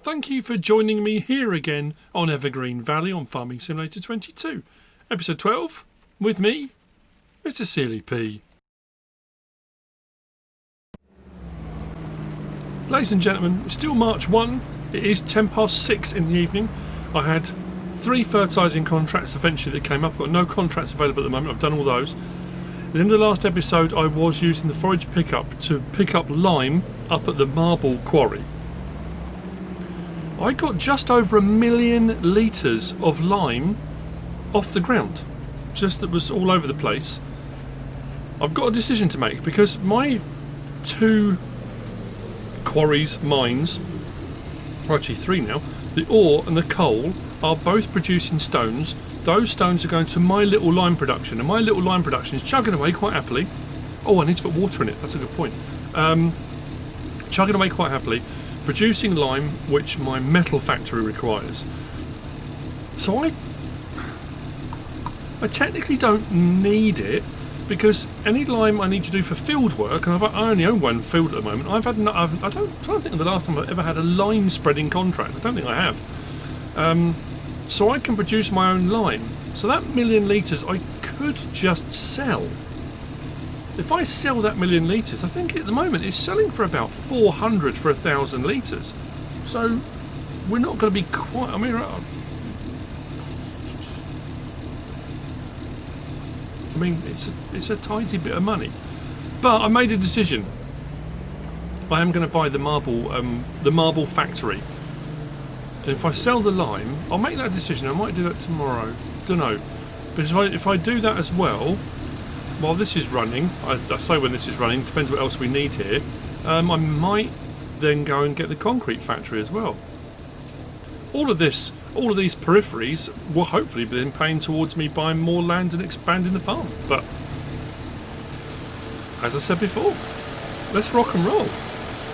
Thank you for joining me here again on Evergreen Valley on Farming Simulator 22, episode 12, with me, MrSealyp. Ladies and gentlemen, it's still March 1, it is 6:10 in the evening. I had 3 fertilising contracts eventually that came up. I've got no contracts available at the moment, I've done all those. At the end of the last episode I was using the forage pickup to pick up lime up at the marble quarry. I got just over 1 million litres of lime off the ground. Just that was all over the place. I've got a decision to make because my 2 quarries, mines, or actually 3 now, the ore and the coal are both producing stones. Those stones are going to my little lime production, and my little lime production is chugging away quite happily. Oh, I need to put water in it, that's a good point. Chugging away quite happily, producing lime which my metal factory requires. So I technically don't need it, because any lime I need to do for field work, and I only own 1 field at the moment. I'm trying to think of the last time I've ever had a lime spreading contract. I don't think I have. So I can produce my own lime. So that 1 million litres I could just sell. If I sell that 1 million litres, I think at the moment it's selling for about 400 for 1,000 litres. So we're not going to be quite. I mean, it's a tidy bit of money. But I made a decision. I am going to buy the marble factory. And if I sell the lime, I'll make that decision. I might do that tomorrow. Don't know. But if I do that as well, while this is running, I say when this is running, depends what else we need here, I might then go and get the concrete factory as well. All of these peripheries will hopefully be then paying towards me buying more land and expanding the farm. But as I said before, let's rock and roll.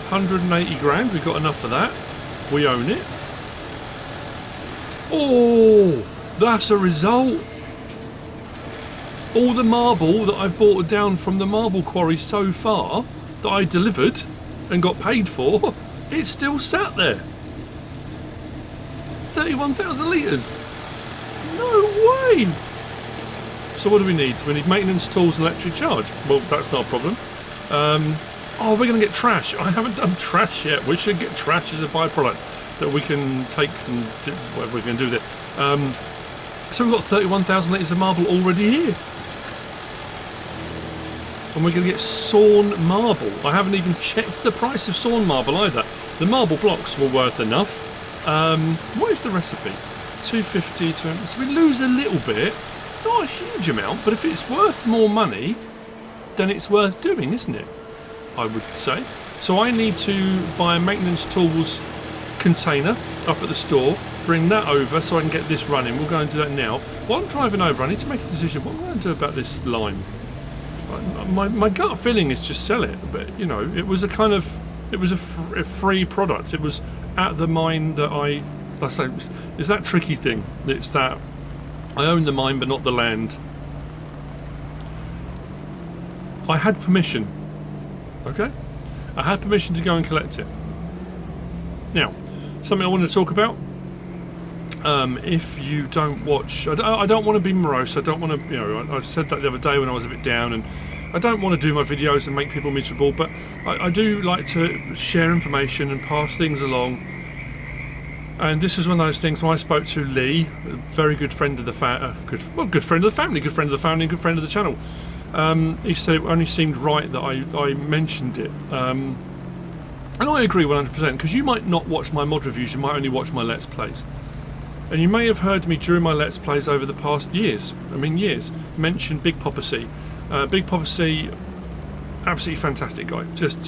180 grand, we've got enough of that. We own it. Oh, that's a result. All the marble that I've bought down from the marble quarry so far, that I delivered and got paid for, it's still sat there. 31,000 litres. No way. So what do we need? We need maintenance tools and electric charge. Well, that's not a problem. Oh, we're going to get trash. I haven't done trash yet. We should get trash as a byproduct that we can take and do whatever we're going to do with it. So we've got 31,000 litres of marble already here. And we're going to get sawn marble. I haven't even checked the price of sawn marble either. The marble blocks were worth enough. What is the recipe? 250 to... So we lose a little bit. Not a huge amount, but if it's worth more money, then it's worth doing, isn't it? I would say. So I need to buy a maintenance tools container up at the store, bring that over so I can get this running. We'll go and do that now. While I'm driving over, I need to make a decision. What am I going to do about this lime? My gut feeling is just sell it, but you know, it was a free product. It was at the mine that let's say, it's that tricky thing. It's that I own the mine but not the land. I had permission. Okay? I had permission to go and collect it. Now, something I want to talk about. If you don't watch, I don't want to be morose. I don't want to, you know, I said that the other day when I was a bit down, and I don't want to do my videos and make people miserable, but I do like to share information and pass things along. And this was one of those things when I spoke to Lee, a very good friend of the good friend of the family, good friend of the family, and good friend of the channel. He said it only seemed right that I mentioned it. And I agree 100%, because you might not watch my mod reviews, you might only watch my Let's Plays. And you may have heard me during my Let's Plays over the past years, mention Big Papa C. Big Papa C, absolutely fantastic guy, just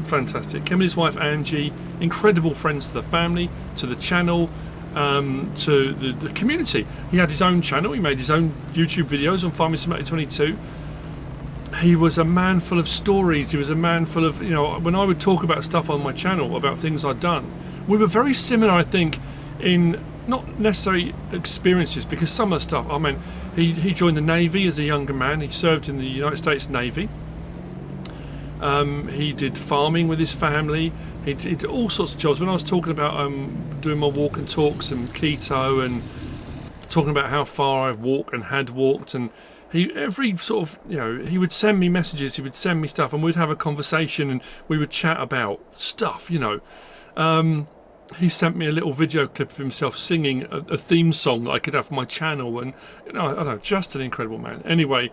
fantastic. Him and his wife Angie, incredible friends to the family, to the channel, to the community. He had his own channel, he made his own YouTube videos on Farming Simulator 22. He was a man full of stories, he was a man full of, you know, when I would talk about stuff on my channel, about things I'd done, we were very similar, I think, in not necessarily experiences, because some of the stuff, I mean, he joined the Navy as a younger man, he served in the United States Navy. He did farming with his family. He did all sorts of jobs. When I was talking about doing my walk and talks and keto and talking about how far I've walked and had walked, and every sort of, he would send me messages, he would send me stuff, and we'd have a conversation and we would chat about stuff. He sent me a little video clip of himself singing a theme song that I could have for my channel, and I don't know, just an incredible man. Anyway,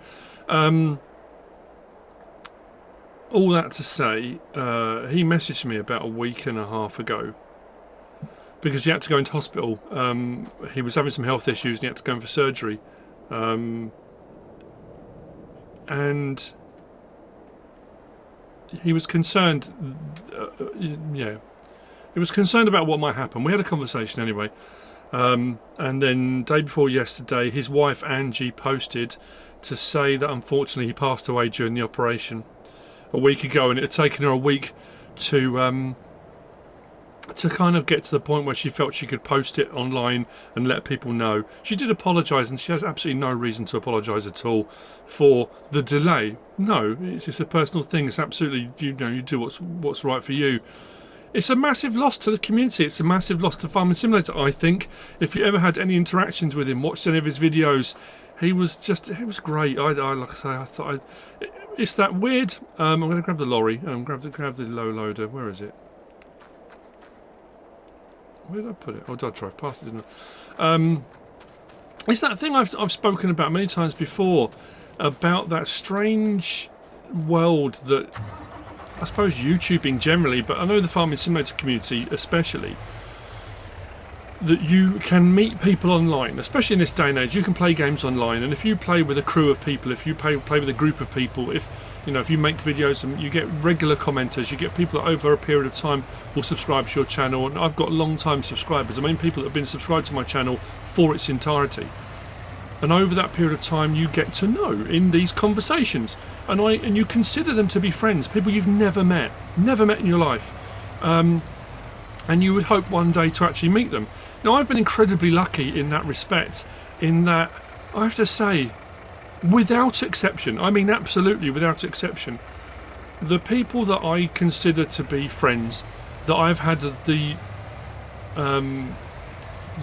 all that to say, he messaged me about a week and a half ago because he had to go into hospital. He was having some health issues and he had to go in for surgery. And he was concerned, he was concerned about what might happen. We had a conversation anyway. And then day before yesterday, his wife Angie posted to say that unfortunately he passed away during the operation a week ago, and it had taken her a week to kind of get to the point where she felt she could post it online and let people know. She did apologise, and she has absolutely no reason to apologise at all for the delay. No, it's just a personal thing. It's absolutely, you do what's right for you. It's a massive loss to the community. It's a massive loss to Farming Simulator, I think. If you ever had any interactions with him, watched any of his videos, he was great. Like I say, I thought it's that weird. I'm going to grab the lorry and grab the low loader. Where is it? Where did I put it? Oh, did I drive past it? Didn't I? It's that thing I've spoken about many times before, about that strange world that, I suppose, YouTubing generally, but I know the Farming Simulator community especially, that you can meet people online, especially in this day and age. You can play games online, and if you play with a crew of people, if you play with a group of people, if you make videos and you get regular commenters, you get people that over a period of time will subscribe to your channel. And I've got long-time subscribers. I mean, people that have been subscribed to my channel for its entirety. And over that period of time, you get to know in these conversations, and you consider them to be friends, people you've never met in your life, and you would hope one day to actually meet them. Now, I've been incredibly lucky in that respect, in that I have to say, without exception, I mean absolutely without exception, the people that I consider to be friends, that I've had the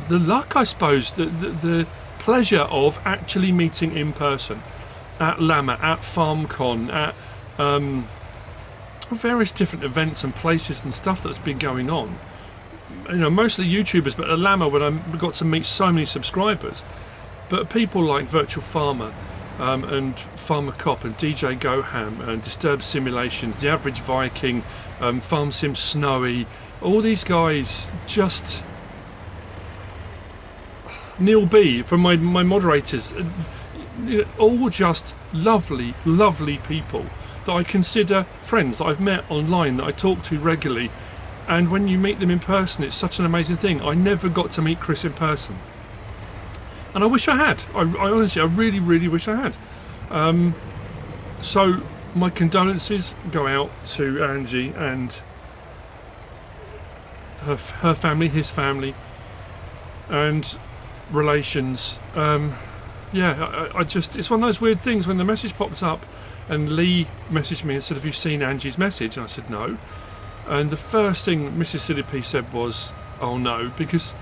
luck, I suppose, the pleasure of actually meeting in person, at Llama, at FarmCon, at various different events and places and stuff that's been going on. Mostly YouTubers, but at Llama, when I got to meet so many subscribers, but people like Virtual Farmer, and Farmer Cop and DJ Goham and Disturbed Simulations, The Average Viking, Farm Sim Snowy, all these guys, just Neil B from my moderators, all just lovely people that I consider friends, that I've met online, that I talk to regularly. And when you meet them in person, it's such an amazing thing. I never got to meet Chris in person, and I wish I had. I honestly, I really wish I had. So my condolences go out to Angie and her family, his family, and relations. I just, it's one of those weird things when the message popped up, and Lee messaged me and said, "Have you seen Angie's message?" And I said, "No." And the first thing MrSealyp said was, "Oh no," because,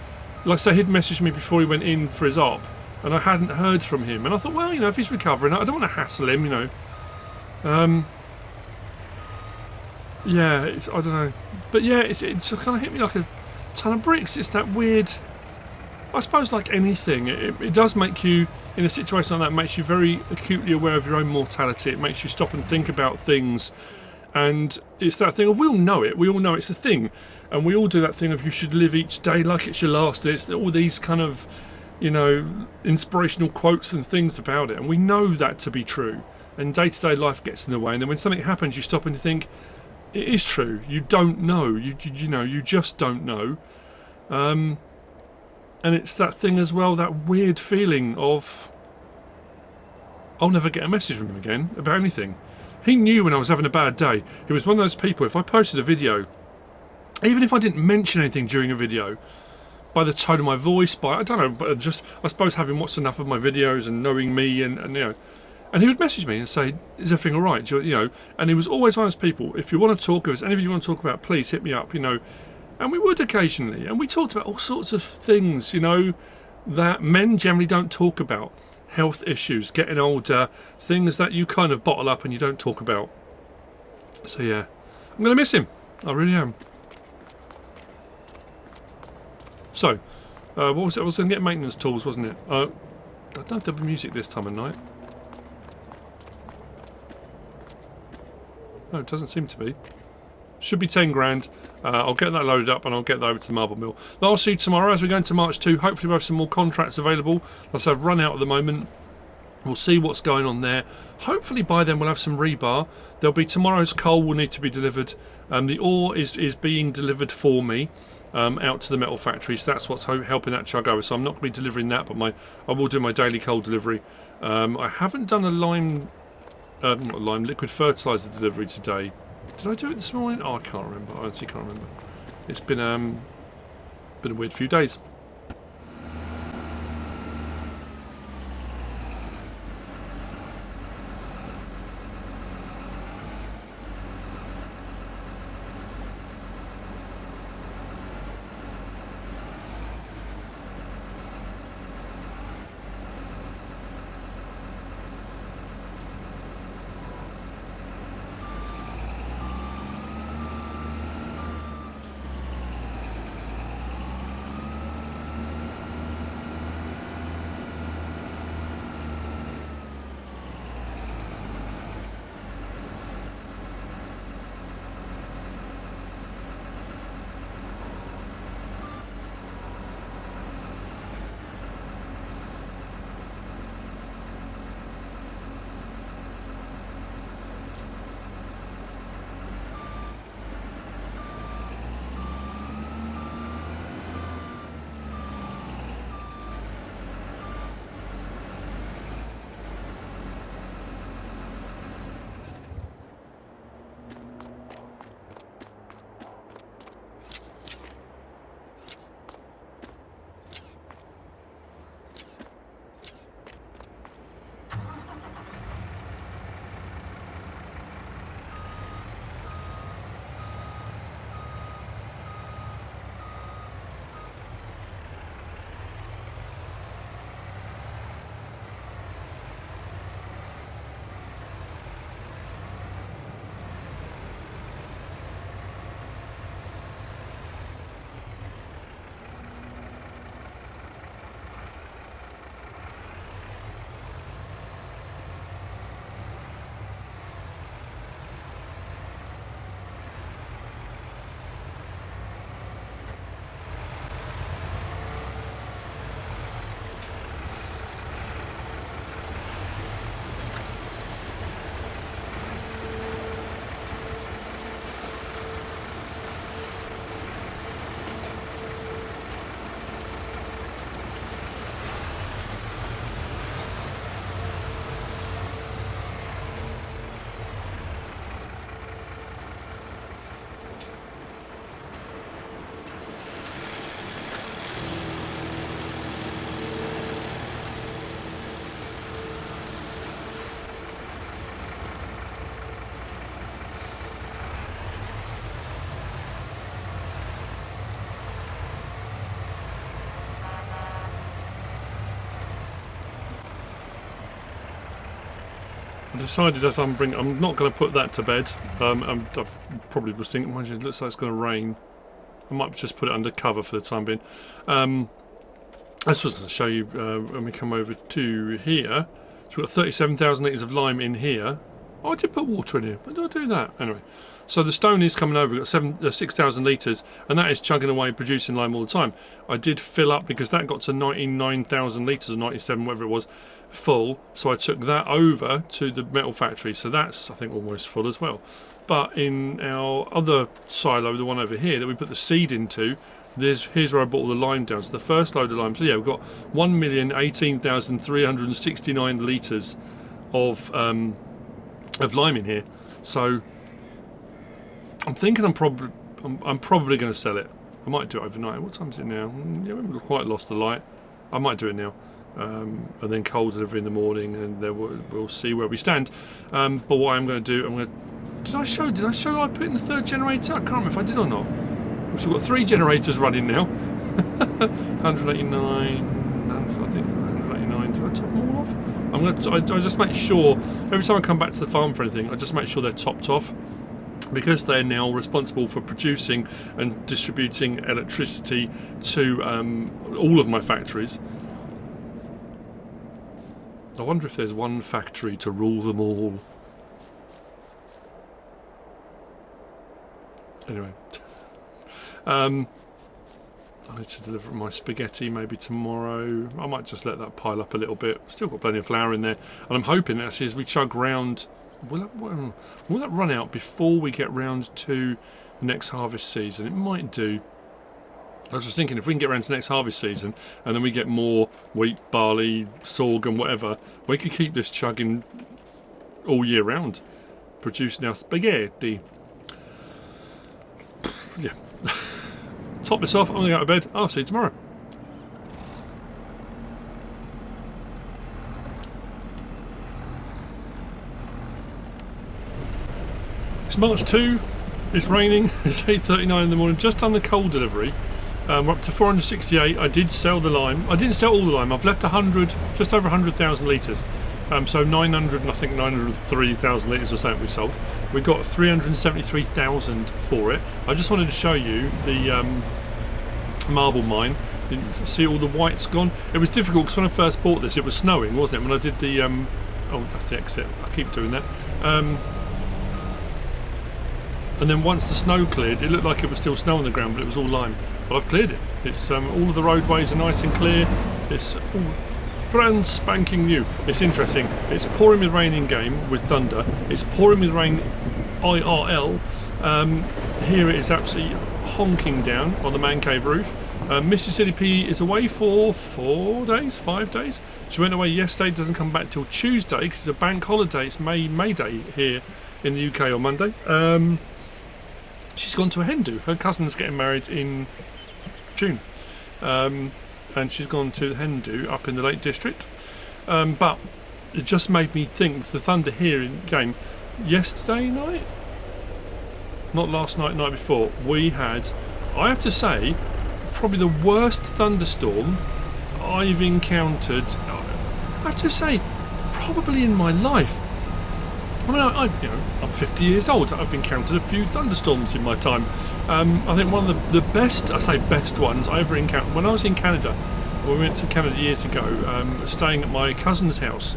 like I say, he'd messaged me before he went in for his op, and I hadn't heard from him. And I thought, well, if he's recovering, I don't want to hassle him, Yeah, I don't know. But yeah, it kind of hit me like a ton of bricks. It's that weird, I suppose, like anything, it does make you, in a situation like that, makes you very acutely aware of your own mortality. It makes you stop and think about things. And it's that thing of, we all know it's a thing, and we all do that thing of, you should live each day like it's your last. It's all these kind of, inspirational quotes and things about it, and we know that to be true, and day-to-day life gets in the way, and then when something happens, you stop and you think, it is true. You don't know, you just don't know. And it's that thing as well, that weird feeling of, I'll never get a message from him again about anything. He knew when I was having a bad day. He was one of those people, if I posted a video, even if I didn't mention anything during a video, by the tone of my voice, I don't know, but just, I suppose, having watched enough of my videos and knowing me, and And he would message me and say, "Is everything all right?" You know, and he was always one of those people. If you want to talk, if there's anything you want to talk about, please hit me up. You know, and we would occasionally, and we talked about all sorts of things. You know, that men generally don't talk about. Health issues, getting older, things that you kind of bottle up and you don't talk about. So yeah, I'm gonna miss him. I really am. So, what was it? I was going to get maintenance tools, wasn't it? I don't know if there'll be music this time of night. No, it doesn't seem to be. Should be 10 grand. I'll get that loaded up and I'll get that over to the marble mill. I'll see you tomorrow as we go into March 2. Hopefully we'll have some more contracts available. Like I've run out at the moment. We'll see what's going on there. Hopefully by then we'll have some rebar. There'll be tomorrow's coal will need to be delivered. The ore is being delivered for me out to the metal factory. So that's what's helping that chug over. So I'm not going to be delivering that, but I will do my daily coal delivery. I haven't done a liquid fertilizer delivery today. Did I do it this morning? Oh, I can't remember. I actually can't remember. It's been a weird few days. I decided as I'm not going to put that to bed. I probably was thinking, it looks like it's going to rain. I might just put it under cover for the time being. I just was going to show you when we come over to here. So we've got 37,000 litres of lime in here. Oh, I did put water in here. Why did I do that? Anyway, so the stone is coming over. We've got 6,000 litres, and that is chugging away, producing lime all the time. I did fill up because that got to 99,000 litres or 97, whatever it was, full. So I took that over to the metal factory. So that's, I think, almost full as well. But in our other silo, the one over here that we put the seed into, here's where I brought all the lime down. So the first load of lime. So yeah, we've got 1,018,369 litres of lime in here. So I'm thinking I'm probably going to sell it. I might do it overnight. What time is it now? Yeah, we haven't quite lost the light. I might do it now. and then coal delivery in the morning, and then we'll see where we stand. But what I'm going to do, did I show I put in the third generator? I can't remember if I did or not. We've got 3 generators running now. 189, I think 189. Did I top them all off? I just make sure every time I come back to the farm for anything, I just make sure they're topped off, because they're now responsible for producing and distributing electricity to all of my factories. I wonder if there's one factory to rule them all. Anyway, I need to deliver my spaghetti maybe tomorrow. I might just let that pile up a little bit. Still got plenty of flour in there, and I'm hoping actually as we chug round, will that run out before we get round to the next harvest season? It might do. I was just thinking, if we can get around to next harvest season and then we get more wheat, barley, sorghum, whatever, we could keep this chugging all year round, producing our spaghetti. Yeah. Top this off. I'm going to go to bed. I'll see you tomorrow. It's March 2. It's raining. It's 8:39 in the morning. Just done the coal delivery. We're up to 468. I did sell the lime. I didn't sell all the lime. I've left 100, just over 100,000 litres. So 900, and I think 903,000 litres or something we sold. We got 373,000 for it. I just wanted to show you the marble mine. You see all the white's gone. It was difficult because when I first bought this, it was snowing, wasn't it? When I did the oh, that's the exit. I keep doing that. And then once the snow cleared, it looked like it was still snow on the ground, but it was all lime. But I've cleared it. It's all of the roadways are nice and clear. It's all brand spanking new. It's interesting. It's pouring with rain in game with thunder. It's pouring with rain IRL. Here it is absolutely honking down on the man cave roof. MrSealyp is away for 5 days. She went away yesterday, doesn't come back till Tuesday because it's a bank holiday. It's May Day here in the UK on Monday. She's gone to a hen do. Her cousin's getting married in June. And she's gone to the hen do up in the Lake District. But it just made me think, with the thunder here in game, yesterday night? Not last night, night before, we had, I have to say, probably the worst thunderstorm I've encountered, I have to say, probably in my life. I mean, I'm 50 years old. I've encountered a few thunderstorms in my time. I think one of the best, I say best ones I ever encountered, when I was in Canada, we went to Canada years ago, staying at my cousin's house,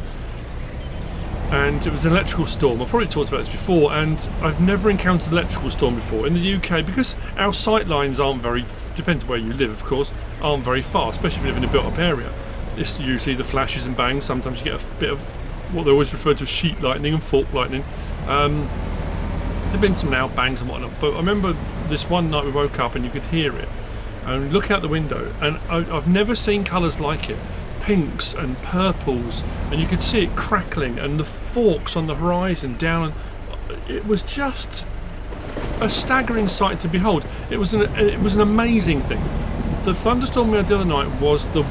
and it was an electrical storm. I've probably talked about this before, and I've never encountered an electrical storm before. In the UK, because our sight lines aren't very, depends where you live of course, aren't very far, especially if you live in a built up area. It's usually the flashes and bangs. Sometimes you get a bit of what they always refer to as sheet lightning and fork lightning. There've been some loud bangs and whatnot, but I remember this one night we woke up and you could hear it, and look out the window, and I've never seen colours like it. Pinks and purples, and you could see it crackling, and the forks on the horizon down. It was just a staggering sight to behold. It was an amazing thing. The thunderstorm we had the other night was the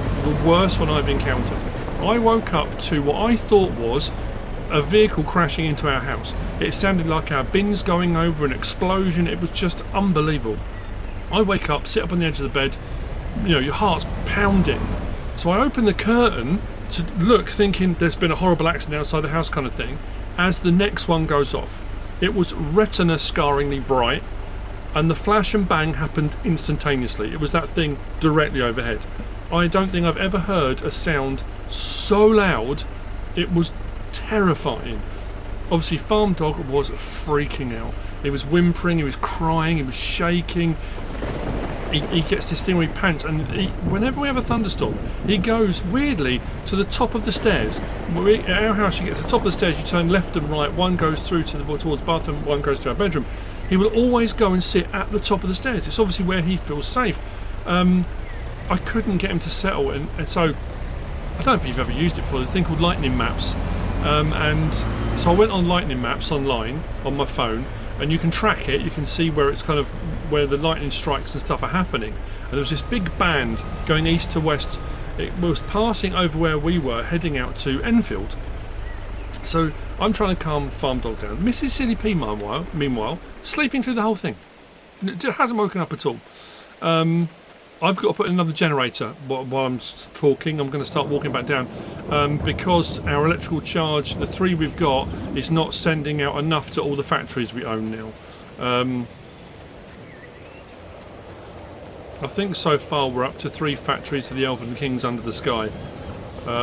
worst one I've encountered. I woke up to what I thought was a vehicle crashing into our house. It sounded like our bins going over, an explosion. It was just unbelievable. I wake up, sit up on the edge of the bed, your heart's pounding. So I open the curtain to look, thinking there's been a horrible accident outside the house kind of thing, as the next one goes off. It was retina-scarringly bright, and the flash and bang happened instantaneously. It was that thing directly overhead. I don't think I've ever heard a sound so loud. It was terrifying. Obviously Farm Dog was freaking out. He was whimpering, he was crying, he was shaking. He gets this thing where he pants, and whenever we have a thunderstorm, he goes weirdly to the top of the stairs. At our house, you get to the top of the stairs, you turn left and right, one goes through towards the bathroom, one goes to our bedroom. He will always go and sit at the top of the stairs. It's obviously where he feels safe. I couldn't get him to settle, and so I don't know if you've ever used it before. There's a thing called lightning maps, and so I went on lightning maps online on my phone, and you can track it. You can see where it's kind of where the lightning strikes and stuff are happening. And there was this big band going east to west it was passing over where we were, heading out to Enfield. So I'm trying to calm Farm Dog down. MrSealyp, meanwhile, sleeping through the whole thing. It hasn't woken up at all. I've got to put in another generator while I'm talking. I'm going to start walking back down because our electrical charge, the 3 we've got, is not sending out enough to all the factories we own now. I think so far we're up to 3 factories for the Elven Kings under the sky.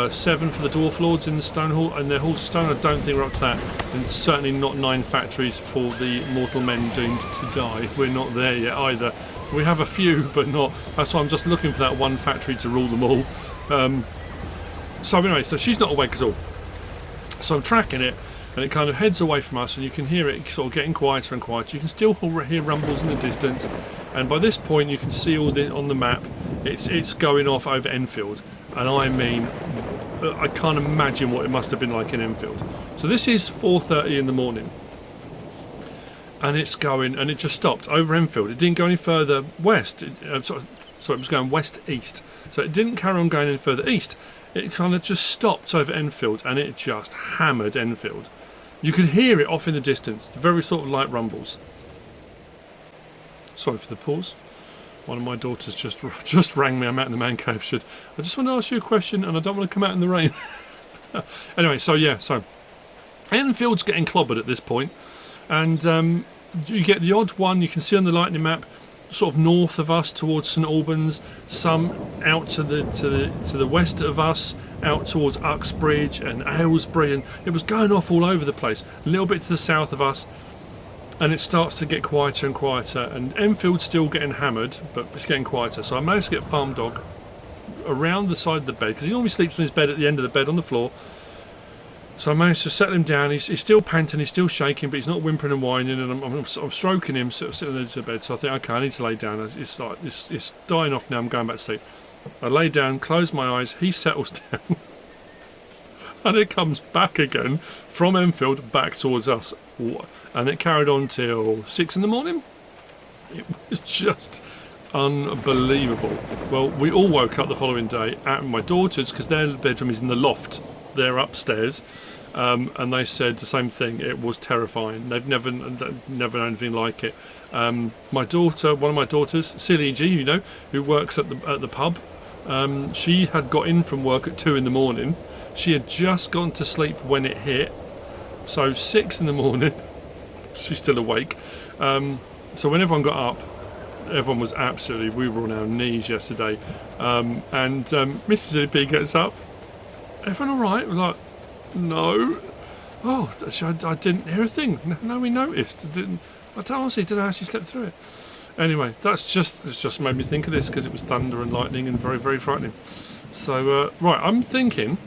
7 for the Dwarf Lords in the Stone Hall, and their Halls of Stone, I don't think we're up to that. And certainly not 9 factories for the mortal men doomed to die. We're not there yet either. We have a few, but not. That's why I'm just looking for that one factory to rule them all. So anyway, so she's not awake at all. So I'm tracking it, and it kind of heads away from us, and you can hear it sort of getting quieter and quieter. You can still hear rumbles in the distance, and by this point you can see all on the map. It's going off over Enfield, and I mean, I can't imagine what it must have been like in Enfield. So this is 4:30 in the morning. And it's going, and it just stopped over Enfield. It didn't go any further west. Sorry, it was going west-east. So it didn't carry on going any further east. It kind of just stopped over Enfield, and it just hammered Enfield. You could hear it off in the distance, very sort of light rumbles. Sorry for the pause. One of my daughters just rang me. I'm out in the man cave. I just want to ask you a question, and I don't want to come out in the rain. Anyway, so yeah, so Enfield's getting clobbered at this point, and you get the odd one you can see on the lightning map, sort of north of us towards St Albans, some out to the west of us, out towards Uxbridge and Aylesbury, and it was going off all over the place. A little bit to the south of us, and it starts to get quieter and quieter. And Enfield's still getting hammered, but it's getting quieter. So I managed to get Farm Dog around the side of the bed, because he normally sleeps on his bed at the end of the bed on the floor. So I managed to settle him down. He's still panting, he's still shaking, but he's not whimpering and whining. And I'm stroking him, sort of sitting on the edge of the bed. So I think, okay, I need to lay down. It's dying off now. I'm going back to sleep. I lay down, close my eyes. He settles down, and it comes back again from Enfield back towards us. And it carried on till 6 in the morning. It was just unbelievable. Well, we all woke up the following day at my daughter's, because their bedroom is in the loft. They're upstairs, and they said the same thing. It was terrifying. They've never known anything like it. My daughter, one of my daughters, Silly G, you know, who works at the pub, she had got in from work at 2 in the morning. She had just gone to sleep when it hit, so 6 in the morning, she's still awake. So when everyone got up, everyone was absolutely. We were on our knees yesterday, and MrSealyp gets up. Everyone all right? We're like, no. Oh, I didn't hear a thing. No, we noticed. I honestly didn't know how she slept through it. Anyway, it's just made me think of this, because it was thunder and lightning and very, very frightening. So, right, I'm thinking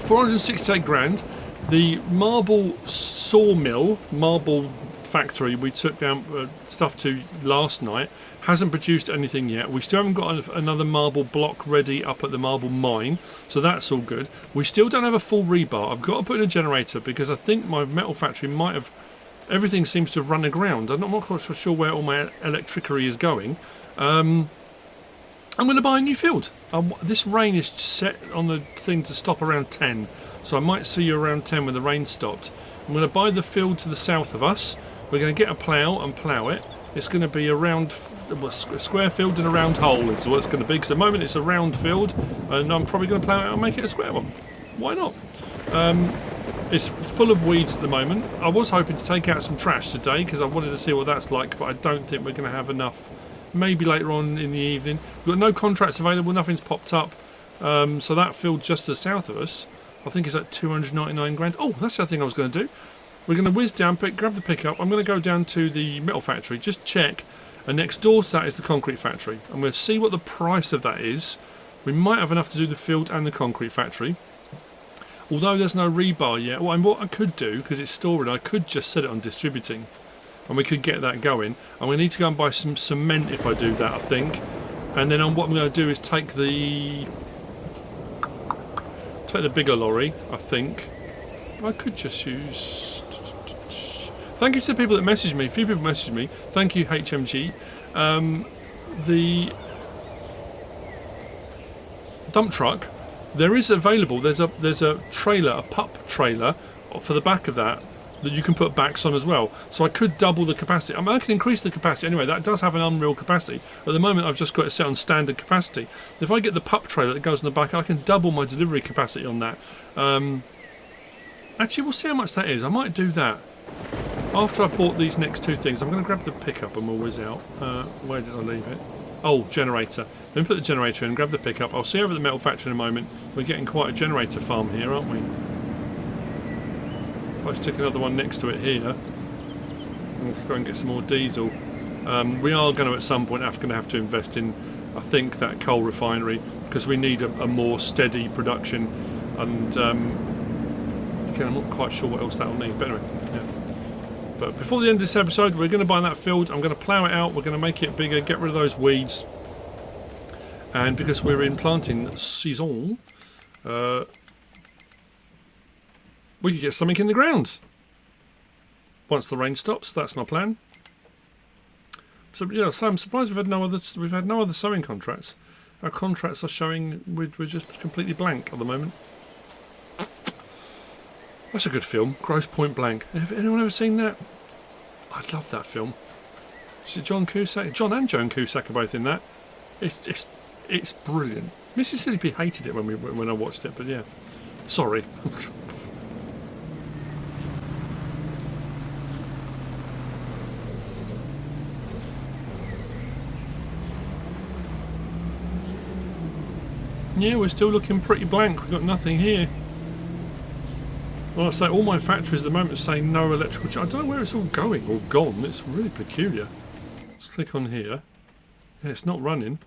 468 grand. The marble sawmill, marble factory we took down stuff to last night hasn't produced anything yet. We still haven't got another marble block ready up at the marble mine, so that's all good. We still don't have a full rebar. I've got to put in a generator, because I think my metal factory might have, everything seems to have run aground. I'm not quite sure where all my electricery is going. I'm going to buy a new field. This rain is set on the thing to stop around 10, so I might see you around 10 when the rain stopped. I'm going to buy the field to the south of us. We're going to get a plough and plough it. It's going to be a square field and a round hole is what it's going to be, because at the moment it's a round field, and I'm probably going to plough it out and make it a square one. Why not? It's full of weeds at the moment. I was hoping to take out some trash today, because I wanted to see what that's like, but I don't think we're going to have enough. Maybe later on in the evening. We've got no contracts available, nothing's popped up. So that field just to the south of us, I think is at 299 grand. Oh, that's the other thing I was going to do. We're going to whiz down, grab the pickup. I'm going to go down to the metal factory, just check. And next door to that is the concrete factory. I'm going to see what the price of that is. We might have enough to do the field and the concrete factory. Although there's no rebar yet. Well, what I could do, because it's storing, I could just set it on distributing. And we could get that going. I'm going to need to go and buy some cement if I do that, I think. And then what I'm going to do is take the bigger lorry, I think. I could just use... Thank you to the people that messaged me. A few people messaged me. Thank you, HMG. dump truck, there is available. There's a trailer, a pup trailer, for the back of that you can put backs on as well. So I could double the capacity. I mean, I can increase the capacity anyway. That does have an unreal capacity. At the moment, I've just got it set on standard capacity. If I get the pup trailer that goes in the back, I can double my delivery capacity on that. Actually, we'll see how much that is. I might do that after I've bought these next two things. I'm going to grab the pickup and we'll whiz out. Where did I leave it? Oh, generator. Let me put the generator in, grab the pickup. I'll see you over at the metal factory in a moment. We're getting quite a generator farm here, aren't we? If I stick another one next to it here, we'll go and get some more diesel. We are going to at some point have to invest in, I think, that coal refinery, because we need a more steady production. And again, I'm not quite sure what else that'll need. But anyway, yeah. But before the end of this episode, we're going to buy that field. I'm going to plough it out. We're going to make it bigger, get rid of those weeds. And because we're in planting season, we could get something in the ground once the rain stops. That's my plan. So yeah, so I'm surprised we've had no other sowing contracts. Our contracts are showing we're just completely blank at the moment. That's a good film, Grosse Point Blank. Have anyone ever seen that? I love that film. Is it John Cusack? John and Joan Cusack are both in that. It's brilliant. MrSealyp hated it when I watched it, but yeah. Sorry. Yeah, we're still looking pretty blank. We've got nothing here. Well, I say all my factories at the moment are saying no electrical charge. I don't know where it's all going or gone. It's really peculiar. Let's click on here. Yeah, it's not running.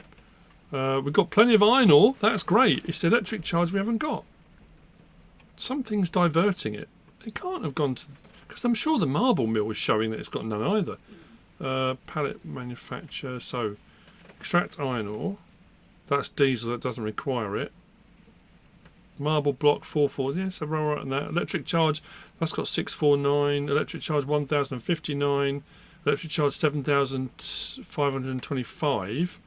We've got plenty of iron ore. That's great. It's the electric charge we haven't got. Something's diverting it. It can't have gone to... Because I'm sure the marble mill is showing that it's got none either. Pallet manufacture. So, extract iron ore. That's diesel. That doesn't require it. Marble block 44, yeah, so we're right on that. Electric charge, that's got 649. Electric charge 1059. Electric charge 7525.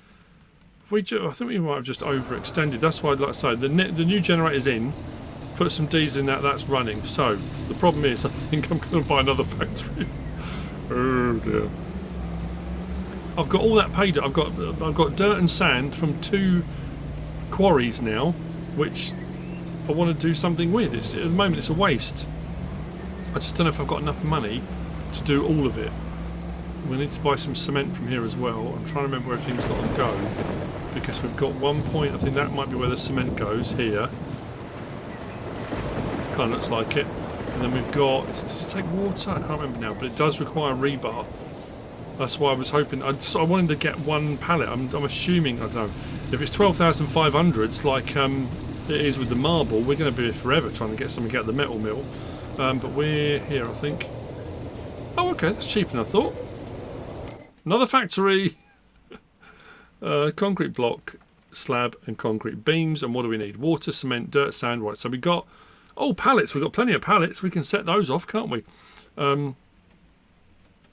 I think we might have just overextended. That's why I'd like to say the new generator's in. Put some diesel in that. That's running. So the problem is, I think I'm going to buy another factory. Oh dear. I've got all that paid. I've got dirt and sand from 2 quarries now, which I want to do something with. At the moment it's a waste. I just don't know if I've got enough money to do all of it. We need to buy some cement from here as well. I'm trying to remember where everything's got to go, because we've got one point, I think that might be where the cement goes, here. Kind of looks like it. And then we've got, does it take water? I can't remember now, but it does require rebar. That's why I was hoping, I wanted to get one pallet. I'm assuming, I don't know, if it's 12,500s like it is with the marble, we're going to be here forever trying to get something out of the metal mill. But we're here, I think. Oh, okay, that's cheaper than I thought. Another factory. Concrete block, slab, and concrete beams. And what do we need? Water, cement, dirt, sand. Right, so we got, pallets. We've got plenty of pallets. We can set those off, can't we?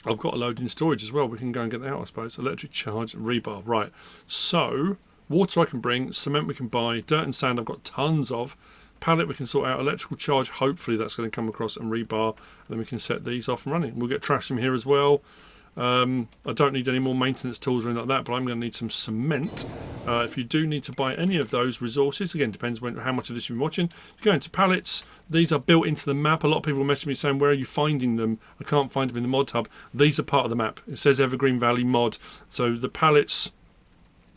I've got a load in storage as well. We can go and get that out, I suppose. Electric charge, rebar. Right, so water I can bring, cement we can buy, dirt and sand I've got tons of. Pallet we can sort out, electrical charge, hopefully that's going to come across, and rebar, and then we can set these off and running. We'll get trash from here as well. I don't need any more maintenance tools or anything like that, but I'm going to need some cement. If you do need to buy any of those resources, again, depends how much of this you've been watching. You go into pallets, these are built into the map. A lot of people message me saying, where are you finding them? I can't find them in the mod hub. These are part of the map. It says Evergreen Valley mod. So the pallets,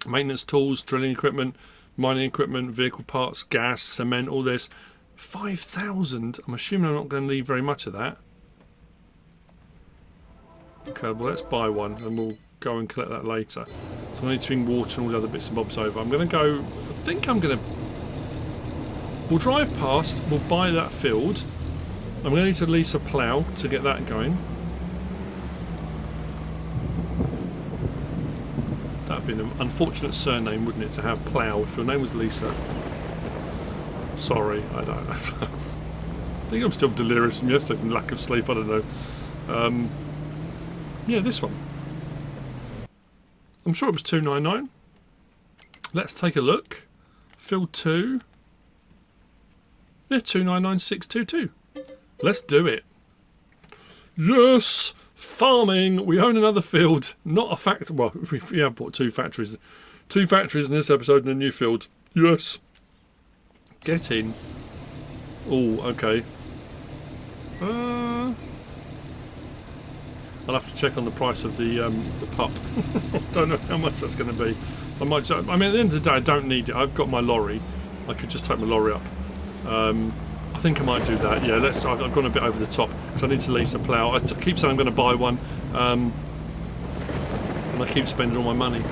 maintenance tools, drilling equipment, mining equipment, vehicle parts, gas, cement, all this. 5,000. I'm assuming I'm not going to need very much of that. Okay, well let's buy one and we'll go and collect that later. So I need to bring water and all the other bits and bobs over. I'm going to go, we'll drive past, we'll buy that field. I'm going to need to lease a plough to get that going. That'd be an unfortunate surname, wouldn't it, to have plough if your name was Lisa. Sorry, I don't know. I think I'm still delirious from yesterday from lack of sleep, I don't know. Yeah, this one. I'm sure it was $2.99. Let's take a look. Field 2. Yeah, 299622. Let's do it. Yes! Farming! We own another field. Not a factory. Well, we have bought 2 factories. 2 factories in this episode and a new field. Yes! Get in. Oh, okay. I'll have to check on the price of the pup. Don't know how much that's going to be. I might. I mean, at the end of the day, I don't need it. I've got my lorry. I could just take my lorry up. I think I might do that. Yeah, let's. I've gone a bit over the top, so I need to lease a plough. I keep saying I'm going to buy one, and I keep spending all my money.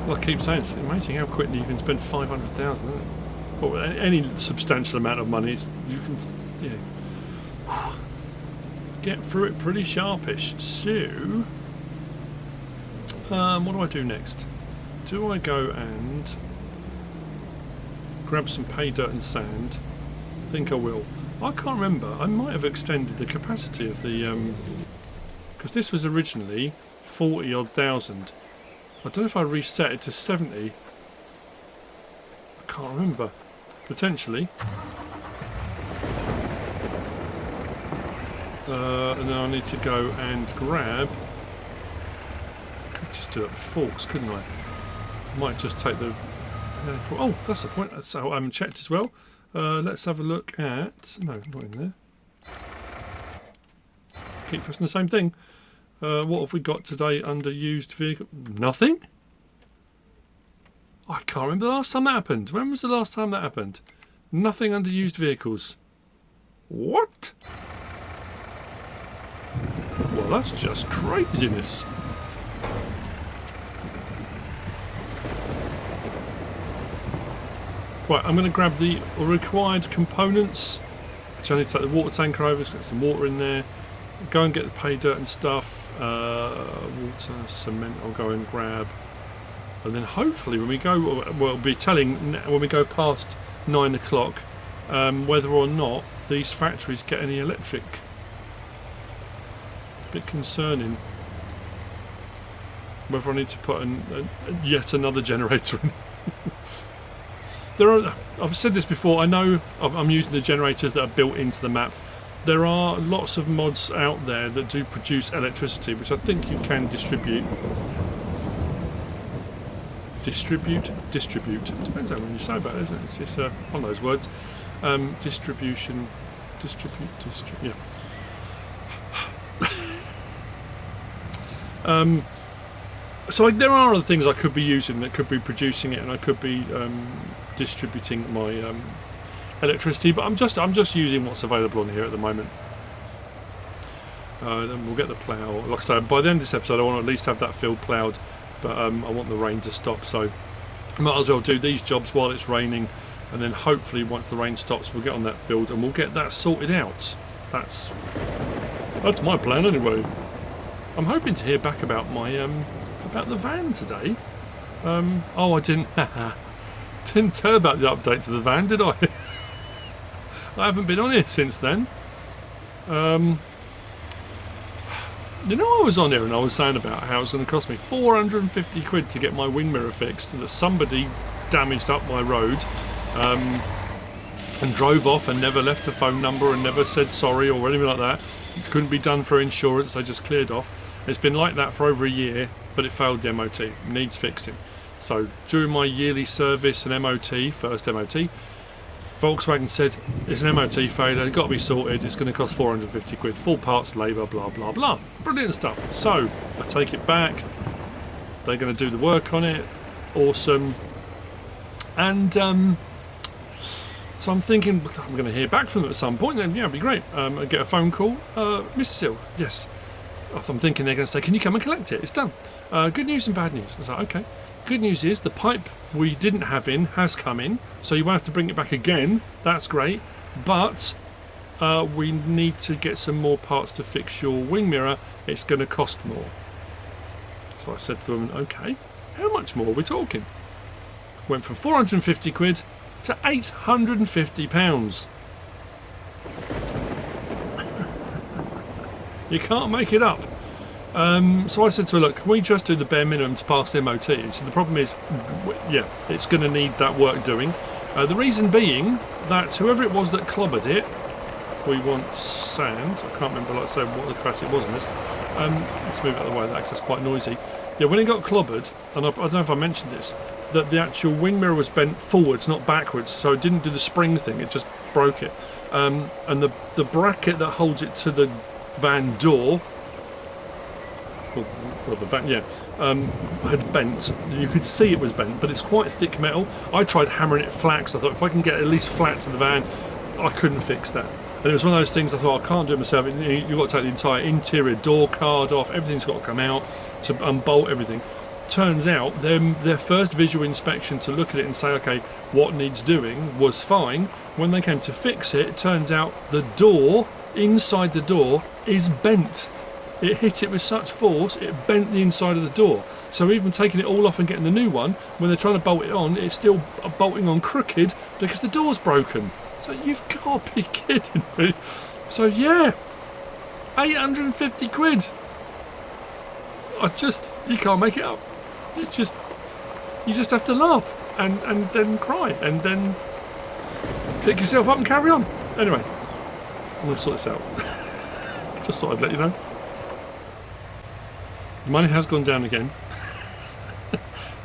Well, I keep saying it's amazing how quickly you can spend 500,000. Isn't it? Well, any substantial amount of money, you can, yeah, get through it pretty sharpish. So, what do I do next? Do I go and grab some pay dirt and sand? I think I will. I can't remember. I might have extended the capacity of the because this was originally 40-odd thousand. I don't know if I reset it to 70. I can't remember. Potentially. And then I need to go and grab. I could just do it with forks, couldn't I? I might just take the. Oh, that's the point. That's how I haven't checked as well. Let's have a look at. No, not in there. Keep pressing the same thing. What have we got today under used vehicle? Nothing? I can't remember the last time that happened. When was the last time that happened? Nothing under used vehicles. What? Well, that's just craziness. Right, I'm going to grab the required components. So I need to take the water tanker over, so get some water in there. Go and get the pay dirt and stuff. Water, cement I'll go and grab. And then hopefully when we go, well, we'll be telling when we go past 9 o'clock whether or not these factories get any electric. It's a bit concerning. Whether I need to put yet another generator in. I've said this before, I know I'm using the generators that are built into the map. There are lots of mods out there that do produce electricity, which I think you can distribute. Distribute? Depends on when you say about it, isn't it? It's one of those words. Distribution. Yeah. So there are other things I could be using that could be producing it, and I could be distributing my electricity, but I'm just using what's available on here at the moment. Then we'll get the plough. Like I said, by the end of this episode I want to at least have that field ploughed, but I want the rain to stop, so I might as well do these jobs while it's raining, and then hopefully once the rain stops we'll get on that field and we'll get that sorted out. That's my plan anyway. I'm hoping to hear back about my about the van today. Oh, I didn't tell about the update to the van, did I? I haven't been on here since then. You know, I was on here and I was saying about how it's going to cost me 450 quid to get my wing mirror fixed, that somebody damaged up my road and drove off and never left a phone number and never said sorry or anything like that. It couldn't be done for insurance, they just cleared off. It's been like that for over a year, but it failed the MOT. It needs fixing. So during my yearly service and MOT, first MOT, Volkswagen said it's an MOT failure, it's got to be sorted, it's going to cost 450 quid, full parts, labour, blah blah blah. Brilliant stuff. So I take it back, they're going to do the work on it, awesome. And so I'm thinking I'm going to hear back from them at some point, then yeah, it'd be great. I get a phone call, MrSealyp, yes. I'm thinking they're going to say, can you come and collect it? It's done. Good news and bad news. I was like, okay. Good news is the pipe we didn't have in has come in, so you won't have to bring it back again. That's great. But we need to get some more parts to fix your wing mirror. It's going to cost more. So I said to them, okay, how much more are we talking? Went from 450 quid to 850 pounds. You can't make it up. So I said to her, look, can we just do the bare minimum to pass the MOT? So the problem is, yeah, it's going to need that work doing. The reason being that whoever it was that clobbered it, we want sand. I can't remember, like I say, what the class it was in this. Let's move out of the way, that's quite noisy. Yeah, when it got clobbered, and I don't know if I mentioned this, that the actual wing mirror was bent forwards, not backwards, so it didn't do the spring thing, it just broke it. And the bracket that holds it to the van door, well, the back, yeah, had bent. You could see it was bent, but it's quite thick metal. I tried hammering it flat, because I thought if I can get at least flat to the van, I couldn't fix that. And it was one of those things I thought, I can't do it myself. You've got to take the entire interior door card off, everything's got to come out to unbolt everything. Turns out their first visual inspection to look at it and say, okay, what needs doing, was fine. When they came to fix it, it turns out the door, inside the door, is bent. It hit it with such force, it bent the inside of the door. So even taking it all off and getting the new one, when they're trying to bolt it on, it's still bolting on crooked because the door's broken. So you've got to be kidding me. So yeah, 850 quid. You can't make it up. You just have to laugh and then cry and then pick yourself up and carry on. Anyway, I'm going to sort this out. Just thought I'd let you know. The money has gone down again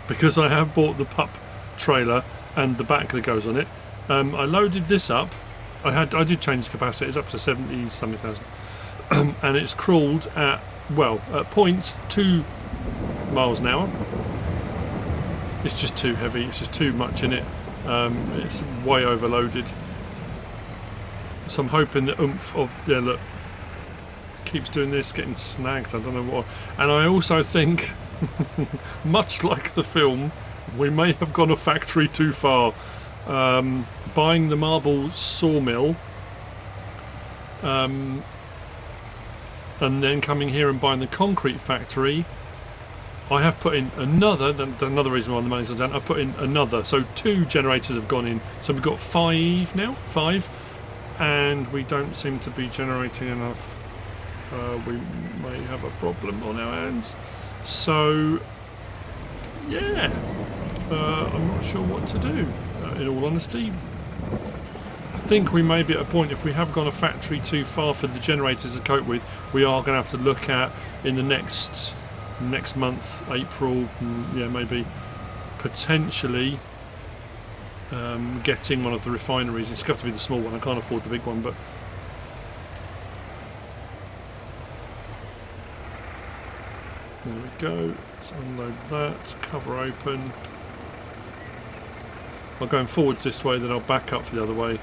because I have bought the pup trailer and the back that goes on it. I loaded this up. I did change the capacity. It's up to 70 something thousand, and it's crawled at 0.2 miles an hour. It's just too heavy. It's just too much in it. It's way overloaded. So I'm hoping the oomph of look. Keeps doing this, getting snagged, I don't know what. And I also think, much like the film, we may have gone a factory too far. Buying the marble sawmill, and then coming here and buying the concrete factory, I have put in another reason why the money's gone down, I've put in another, so 2 generators have gone in, so we've got 5 now, and we don't seem to be generating enough. We may have a problem on our hands. So, yeah, I'm not sure what to do, in all honesty. I think we may be at a point, if we have gone a factory too far for the generators to cope with, we are going to have to look at, in the next month, April, yeah, maybe, potentially getting one of the refineries. It's got to be the small one, I can't afford the big one, but there we go. Let's unload that, cover open. I'm going forwards this way, then I'll back up for the other way.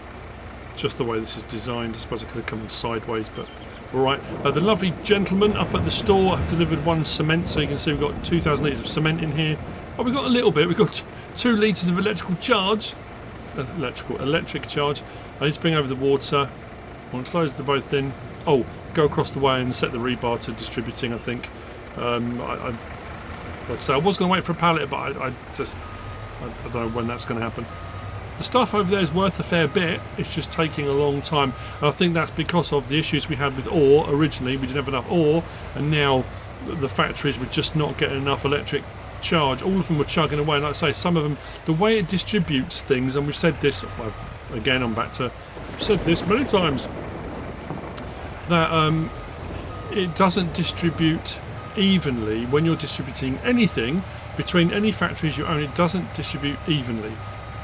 Just the way this is designed. I suppose I could have come in sideways, but alright. The lovely gentleman up at the store have delivered 1 cement, so you can see we've got 2,000 litres of cement in here. Oh, we've got a little bit. We've got 2 litres of electric charge. Electric charge. I need to bring over the water. Once those are both in, go across the way and set the rebar to distributing, I think. Like I say, I was going to wait for a pallet, but I don't know when that's going to happen. The stuff over there is worth a fair bit, it's just taking a long time, and I think that's because of the issues we had with ore. Originally we didn't have enough ore, and now the factories were just not getting enough electric charge. All of them were chugging away, and like I say, some of them, the way it distributes things, and we've said this, well, again I'm back to, I've said this many times, that it doesn't distribute evenly. When you're distributing anything between any factories you own, it doesn't distribute evenly.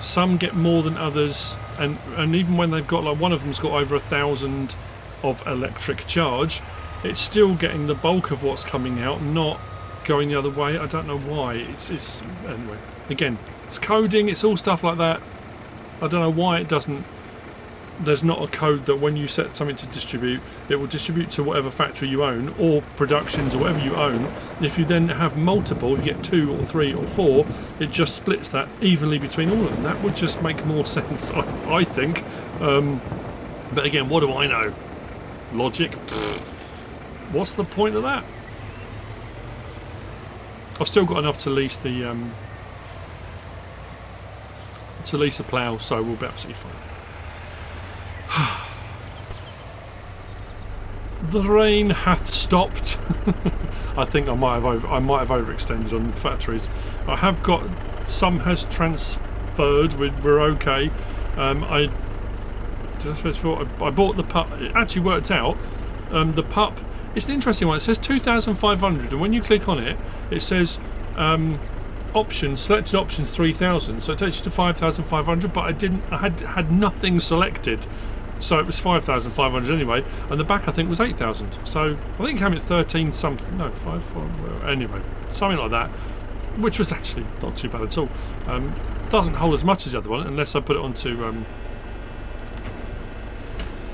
Some get more than others, and even when they've got, like, one of them's got over 1,000 of electric charge, it's still getting the bulk of what's coming out, not going the other way. I don't know why. It's anyway, again, it's coding, it's all stuff like that. I don't know why it doesn't. There's not a code that when you set something to distribute, it will distribute to whatever factory you own, or productions, or whatever you own. If you then have multiple, if you get 2 or 3 or 4, it just splits that evenly between all of them. That would just make more sense, I think. But again, what do I know? Logic? Pfft. What's the point of that? I've still got enough to lease the plough, so we'll be absolutely fine. The rain hath stopped. I think I might have overextended on the factories. I have got some has transferred. We're okay. I bought the pup. It actually worked out. The pup. It's an interesting one. It says 2,500, and when you click on it, it says options, selected options 3,000. So it takes you to 5,500. But I had nothing selected, so it was 5,500 anyway. And the back I think was 8,000. So I think it came at 13 something. No, 5. Anyway, something like that, which was actually not too bad at all. Doesn't hold as much as the other one unless I put it onto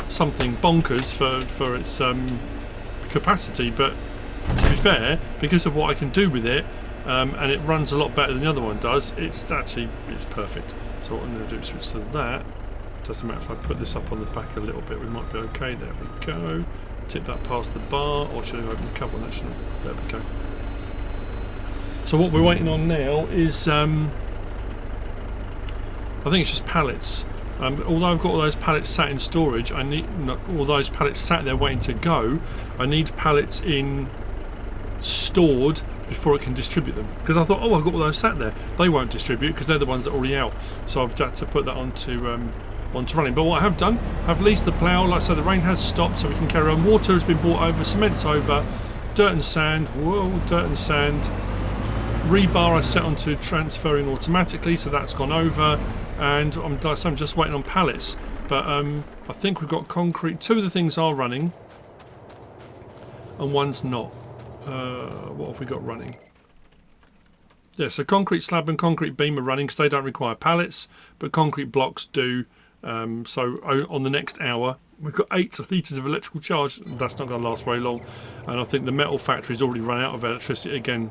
something bonkers for its capacity, but to be fair, because of what I can do with it, and it runs a lot better than the other one does, it's perfect. So what I'm going to do is switch to that. Doesn't matter if I put this up on the back a little bit, we might be okay. There we go. Tip that past the bar, or should I open the cover? Actually, there we go. So what we're waiting on now is I think it's just pallets. Although I've got all those pallets sat in storage, I need all those pallets sat there waiting to go. I need pallets stored before it can distribute them. Because I thought, oh, I've got all those sat there. They won't distribute because they're the ones that are already out. So I've had to put that onto running. But what I have done, I've leased the plough. Like I said, the rain has stopped, so we can carry on. Water has been brought over, cement's over, dirt and sand. Whoa, dirt and sand. Rebar I set onto transferring automatically, so that's gone over. And I'm just waiting on pallets, but I think we've got concrete. 2 of the things are running and one's not. What have we got running? Yeah, so concrete slab and concrete beam are running because they don't require pallets, but concrete blocks do. So on the next hour we've got 8 litres of electrical charge. That's not going to last very long, and I think the metal factory's already run out of electricity again,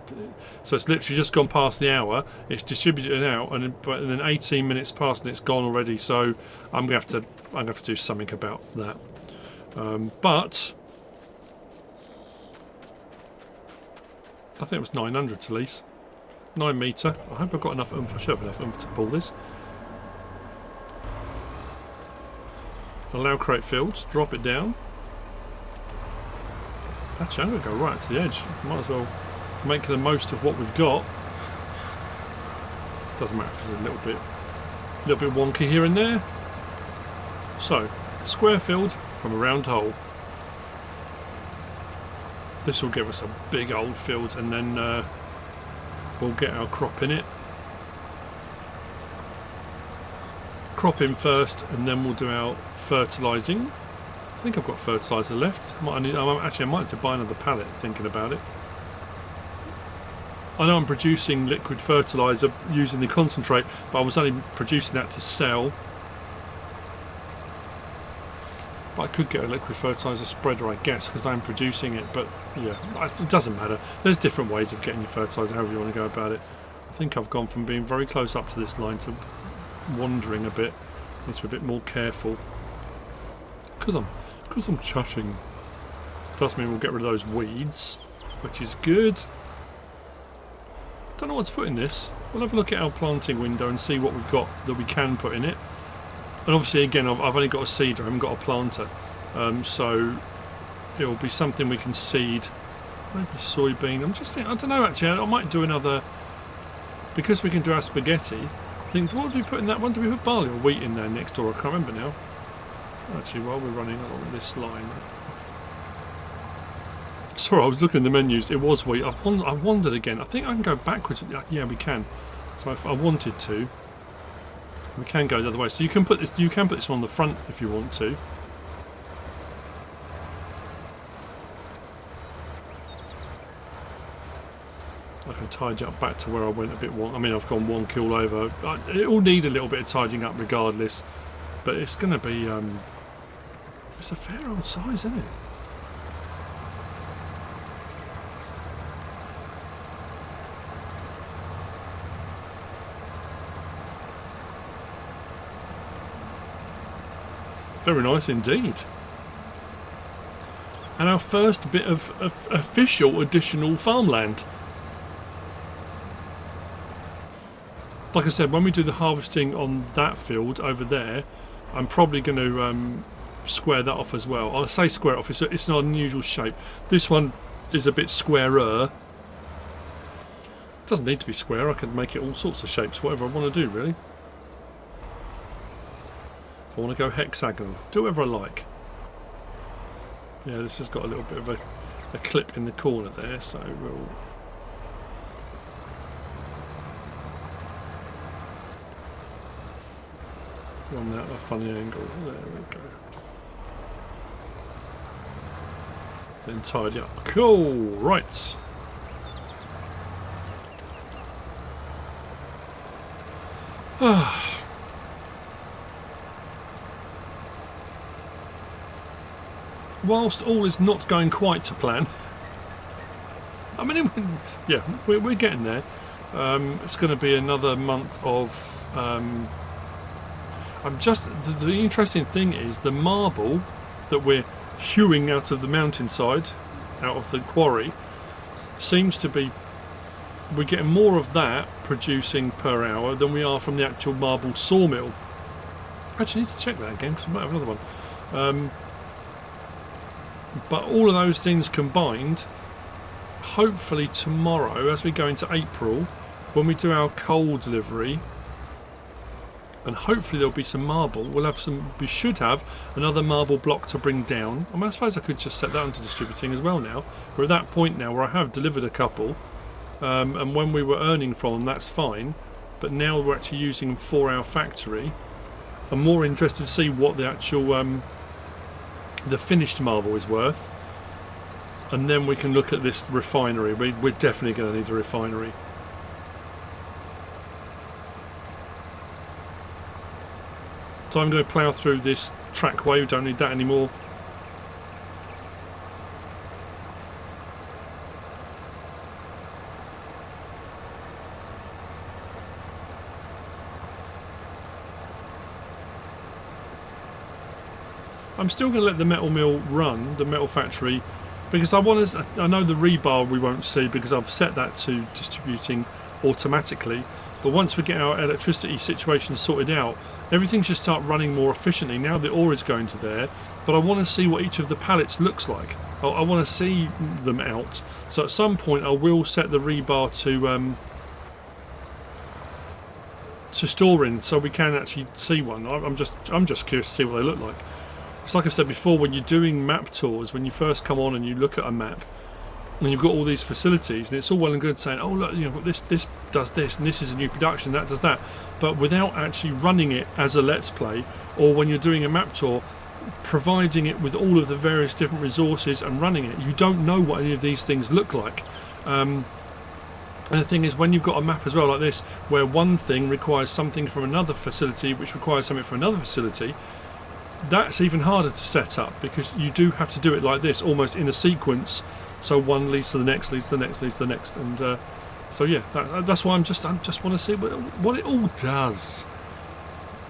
so it's literally just gone past the hour. It's distributed out, and then 18 minutes past and it's gone already. So I'm gonna have to do something about that. But I think it was 900 to lease, 9 metre. I hope I've got enough oomph. I should have enough oomph to pull this. Allow create fields, drop it down. Actually, I'm going to go right to the edge. Might as well make the most of what we've got. Doesn't matter if it's a little bit wonky here and there. So, square field from a round hole. This will give us a big old field, and then we'll get our crop in it. Crop in first, and then we'll do our fertilising. I think I've got fertiliser left. I might have to buy another pallet, thinking about it. I know I'm producing liquid fertiliser using the concentrate, but I was only producing that to sell. But I could get a liquid fertiliser spreader, I guess, because I'm producing it. But yeah, it doesn't matter. There's different ways of getting your fertiliser, however you want to go about it. I think I've gone from being very close up to this line to wandering a bit. Need to be a bit more careful. Because I'm chatting. Does mean we'll get rid of those weeds, which is good. Don't know what to put in this. We'll have a look at our planting window and see what we've got that we can put in it. And obviously, again, I've only got a seeder. I haven't got a planter, so it will be something we can seed. Maybe soybean. I'm just thinking. I don't know. Actually, I might do another, because we can do our spaghetti. I think, what do we put in that one? Do we put barley or wheat in there next door? I can't remember now. Actually, while we're running along this line, sorry, I was looking at the menus. It was wheat. I've wandered again. I think I can go backwards. Yeah, we can. So if I wanted to, we can go the other way. So you can put this. You can put this on the front if you want to. I can tidy up back to where I went a bit. I mean, I've gone one kill over. It will need a little bit of tidying up regardless, but it's going to be. It's a fair old size, isn't it? Very nice indeed. And our first bit of official additional farmland. Like I said, when we do the harvesting on that field over there, I'm probably going to square that off as well. I'll say square it off. It's not an unusual shape. This one is a bit squarer. Doesn't need to be square. I could make it all sorts of shapes, whatever I want to do, really. If I want to go hexagonal, do whatever I like. Yeah, this has got a little bit of a clip in the corner there, so we'll... run that at a funny angle. There we go. Then tidy up. Cool, right. Whilst all is not going quite to plan, I mean, yeah, we're getting there. It's going to be another month of. The interesting thing is the marble that we're hewing out of the mountainside, out of the quarry, seems to be. We're getting more of that producing per hour than we are from the actual marble sawmill. Actually, I need to check that again because I might have another one. But all of those things combined, hopefully tomorrow, as we go into April, when we do our coal delivery, and hopefully there'll be some marble. We should have another marble block to bring down. I mean, I suppose I could just set that onto distributing as well now. We're at that point now where I have delivered a couple. And when we were earning from them, that's fine, but now we're actually using them for our factory. I'm more interested to see what the actual the finished marble is worth, and then we can look at this refinery. We're definitely going to need a refinery. So I'm going to plough through this trackway. We don't need that anymore. I'm still going to let the metal mill run, the metal factory, because I know the rebar we won't see because I've set that to distributing automatically. But once we get our electricity situation sorted out, everything should start running more efficiently. Now the ore is going to there, but I want to see what each of the pallets looks like. I want to see them out. So at some point I will set the rebar to store in, so we can actually see one. I'm just curious to see what they look like. It's like I said before, when you're doing map tours, when you first come on and you look at a map, and you've got all these facilities, and it's all well and good saying, oh look, you know, this does this, and this is a new production, that does that, but without actually running it as a let's play, or when you're doing a map tour, providing it with all of the various different resources and running it, you don't know what any of these things look like. And the thing is, when you've got a map as well like this, where one thing requires something from another facility, which requires something from another facility, that's even harder to set up, because you do have to do it like this, almost in a sequence. So one leads to the next, leads to the next, leads to the next, and so yeah, that's why I just want to see what it all does.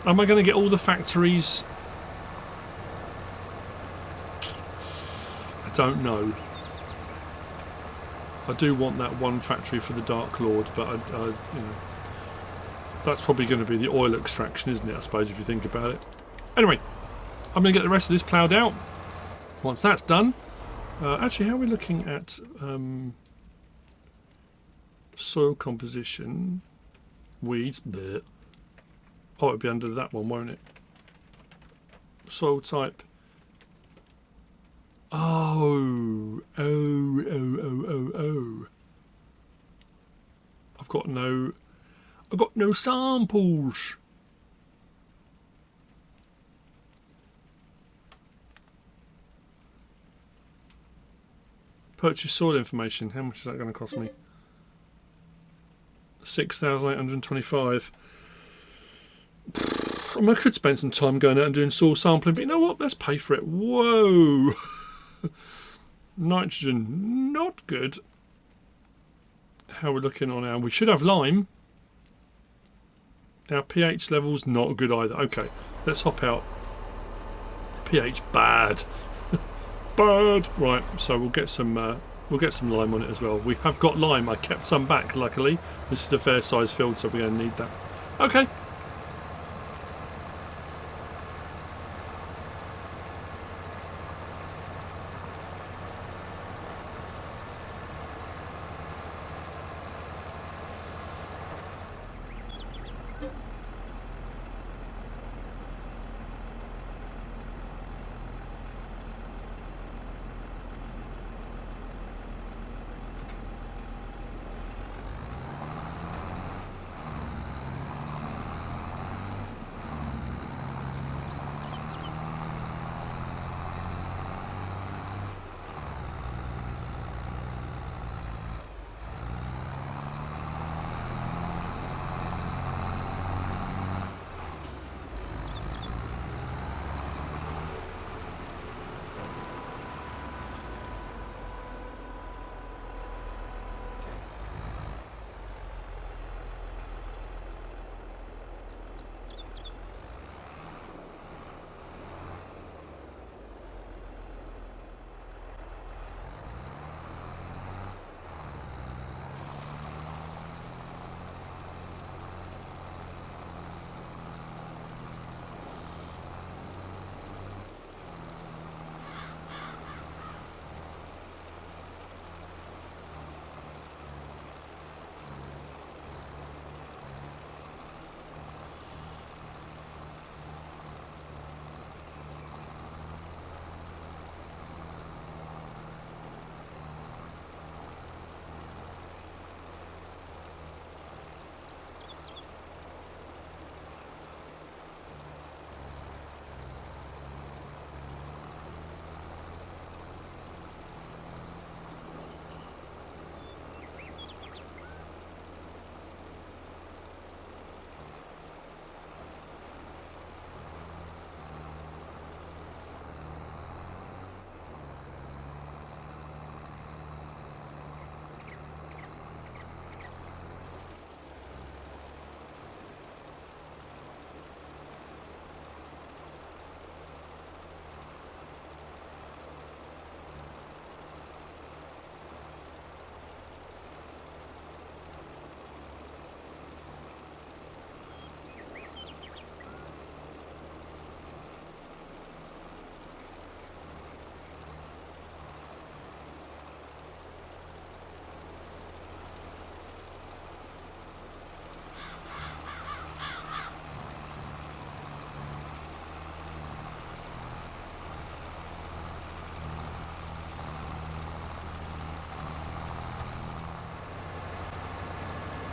Am I going to get all the factories? I don't know. I do want that one factory for the Dark Lord, but you know, that's probably going to be the oil extraction, isn't it? I suppose, if you think about it. Anyway, I'm going to get the rest of this ploughed out. Once that's done, actually, how are we looking at soil composition, weeds? Bleh. Oh, it'll be under that one, won't it? Soil type. Oh. I've got no samples. Purchase soil information. How much is that going to cost me? 6,825. I mean, I could spend some time going out and doing soil sampling, but you know what? Let's pay for it. Whoa! Nitrogen, not good. How are we looking on our... We should have lime. Our pH level's not good either. Okay, let's hop out. pH bad. Bad. Right, so we'll get some lime on it as well. We have got lime. I kept some back, luckily. This is a fair size field, so we're going to need that. Okay.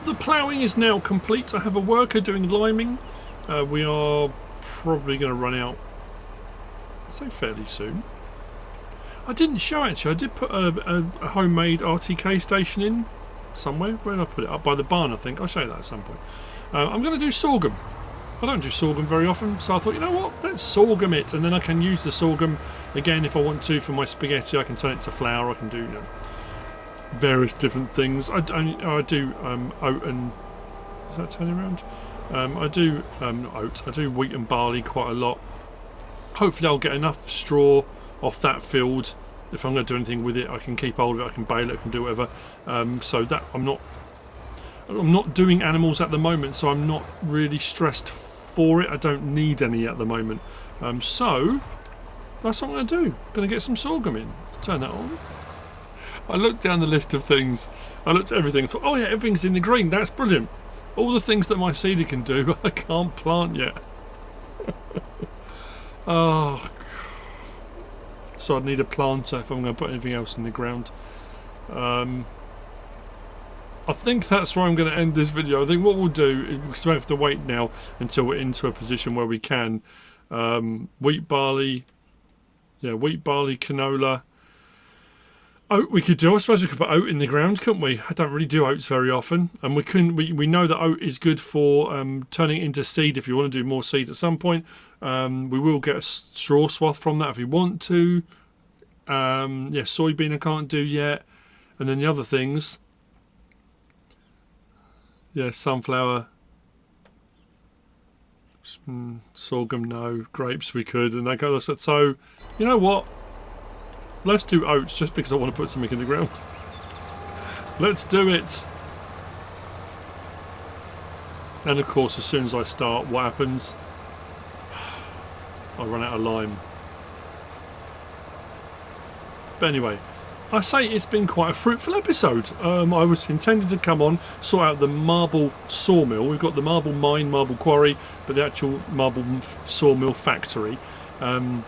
the ploughing is now complete. I have a worker doing liming. We are probably going to run out, I'd say fairly soon. I didn't show actually. I did put a homemade RTK station in somewhere. Where did I put it? Up by the barn, I think. I'll show you that at some point. I'm going to do sorghum. I don't do sorghum very often, so I thought, you know what, let's sorghum it, and then I can use the sorghum again if I want to for my spaghetti. I can turn it to flour. I can do, you know, various different things. I do oat and, is that turning around? I do not oats. I do wheat and barley quite a lot. Hopefully, I'll get enough straw off that field. If I'm going to do anything with it, I can keep hold of it. I can bale it. I can do whatever. So that I'm not doing animals at the moment, so I'm not really stressed for it. I don't need any at the moment. So that's what I'm going to do. I'm going to get some sorghum in. Turn that on. I looked down the list of things. I looked at everything and thought, oh yeah, everything's in the green. That's brilliant. All the things that my seeder can do, I can't plant yet. Oh, so I'd need a planter if I'm going to put anything else in the ground. I think that's where I'm going to end this video. I think what we'll do is we have to wait now until we're into a position where we can. Wheat, barley, canola. Oat we could do. I suppose we could put oat in the ground, couldn't we? I don't really do oats very often, and we know that oat is good for turning it into seed if you want to do more seed at some point. We will get a straw swath from that if we want to. Yeah, soybean I can't do yet, and then the other things. Yeah, sunflower, sorghum, no, grapes we could, and that kind of stuff. So, you know what? Let's do oats just because I want to put something in the ground. Let's do it. And of course, as soon as I start, what happens? I run out of lime. But anyway, I say it's been quite a fruitful episode. I was intended to come on, sort out the marble sawmill. We've got the marble mine, marble quarry, but the actual marble sawmill factory. And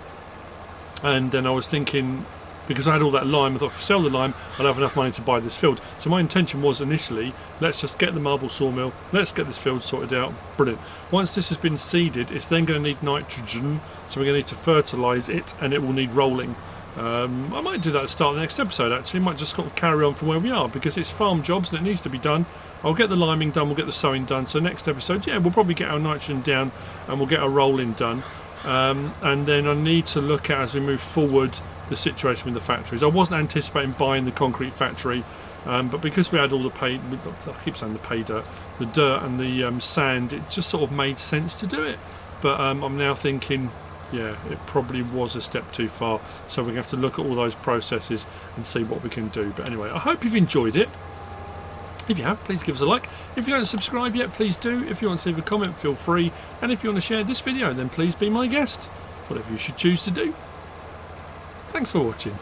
then I was thinking, because I had all that lime, I thought if I sell the lime, I'd have enough money to buy this field. So my intention was initially, let's just get the marble sawmill, let's get this field sorted out. Brilliant. Once this has been seeded, it's then going to need nitrogen, so we're going to need to fertilise it, and it will need rolling. I might do that at the start of the next episode actually. I might just sort of carry on from where we are because it's farm jobs and it needs to be done. I'll get the liming done, we'll get the sowing done. So next episode, yeah, we'll probably get our nitrogen down and we'll get our rolling done. And then I need to look at, as we move forward, the situation with the factories. I wasn't anticipating buying the concrete factory, but because we had all the I keep saying the pay dirt, the dirt and the sand, it just sort of made sense to do it. But I'm now thinking, yeah, it probably was a step too far, so we're going to have to look at all those processes and see what we can do. But anyway, I hope you've enjoyed it. If you have, please give us a like. If you don't subscribe yet, please do. If you want to leave a comment, feel free. And if you want to share this video, then please be my guest. Whatever you should choose to do. Thanks for watching.